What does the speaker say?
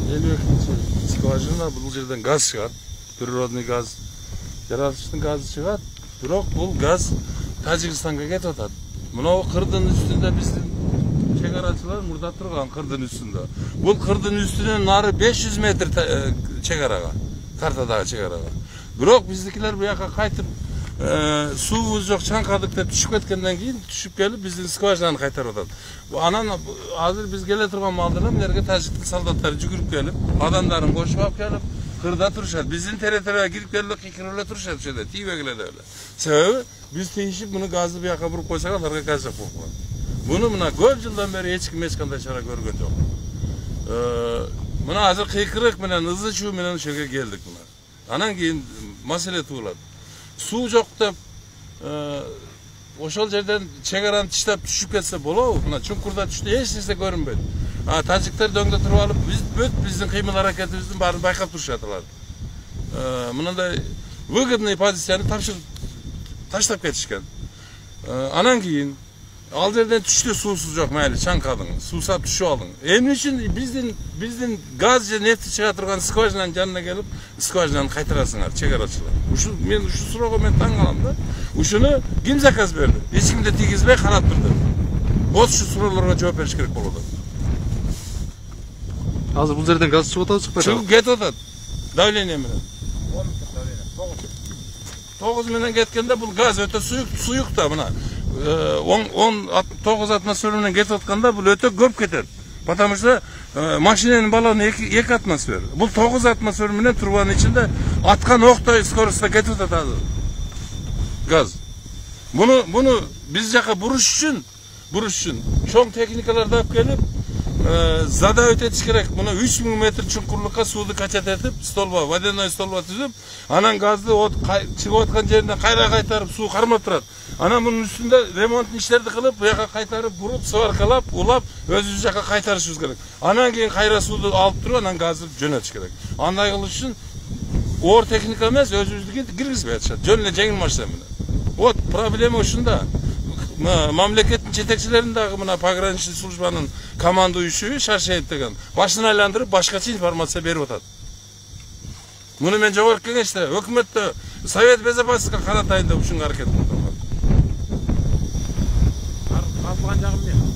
52-ci skvajina bu жерден gaz çıkar. Природный gaz. Жаратылыштын gazı çıkar. Бирок бул gaz Тажикстанга кетип атат. Мынау кырдын үстүндө биздин чегарачылар мурда турган кырдын үстүндө. Бул кырдын үстүнөн нары 500 метр чегарага, картадагы чегарага. Бирок биздикилер bu жака кайтып суубуз жок, чаңкадык деп түшүп кеткенден кийин түшүп келип биздин скважинаны кайтарып атат. Анан азыр биз келе турган маалда мынерге тажиктин солдаттары жүгүрүп келип, адамдарын кошуп алып келип, кырда турушат. Биздин территорияга кирип келип, кыйкырып эле турушат ошо жерде, тийбегиле эле. Себеби биз тийишип муну газды bu жака буруп койсок, аларга газ жок болуп калат. Bunu buna көп жылдан бери эч ким эч кандай чара көргөн жок. Мына азыр кыйкырык менен ызы чуу менен ошо жерге келдик мына. Анан кийин маселе туулат. Суу жок деп ошол жерден чегараны тиштеп түшүп кетсе болобу? Мына чуңкурда түштү, эч нерсе көрүнбөйт. Тажиктер дөңдө туруп алып, биздин кыймыл аракетибиздин баарын байкап турушат алар. Мындай выгодный позицияны таштап кетишкен. Анан кийин ал жерден түштү, суусуз жок, майли чаңкадың, суусап түшүп алдың. Эмне үчүн биздин газ же нефти чыга турган скважинанын жанына келип, скважинаны кайтарасыңар, чегарачылар. Мен ушу суроого таң калам да. Ушуну ким заказ берди? Эч кимде тийгизбей карап турду. Вот ушу суроолорго жооп бериш керек болот. Азыр бул жерден газ чыгып атат, чыкпайт? Чыгып кетип атат. Давление менен. 9 менен кеткенде бул газ өтө суюк да мына. 19 атмосфера менен кетип атканда бул өтө көп кетет. Потому что машинанын баллону 2 атмосфера. Бул 9 атмосфера менен турбанын ичинде аткан октой скоростта кетип атат азыр. Газ. Буну биз жака буруш үчүн чоң техникаларды алып келип, зада өтетиш керек. Мына 3000 метр чуңкурлукка сууду качат этип, столба, водяной столба түзүп, анан газды чыгып аткан жерине кайра кайтарып суу кармап турат. Анан мунун үстүндө ремонт иштерди кылып, bu жака кайтарып, буруп, сваркалап, улап, өзүбүз жака кайтарышыбыз керек. Анан кийин кайра сууду алып туруп, анан газды жөнөтүш керек. Андай кылыш үчүн оор техника эмес, өзүбүздү киргизбей атышат. Жөн эле жеңил машина менен. Вот проблема ушунда. Мамлекеттин жетекчилерин дагы мына пограничный службанын командующуй Шаршеев деген башын айландырып, башкача информация берип атат. Муну мен жогорку кеңеште, өкмөттө, Совет Безопасностька каратайын деп ушунга аракет кылып турган. Калган жагы эмне?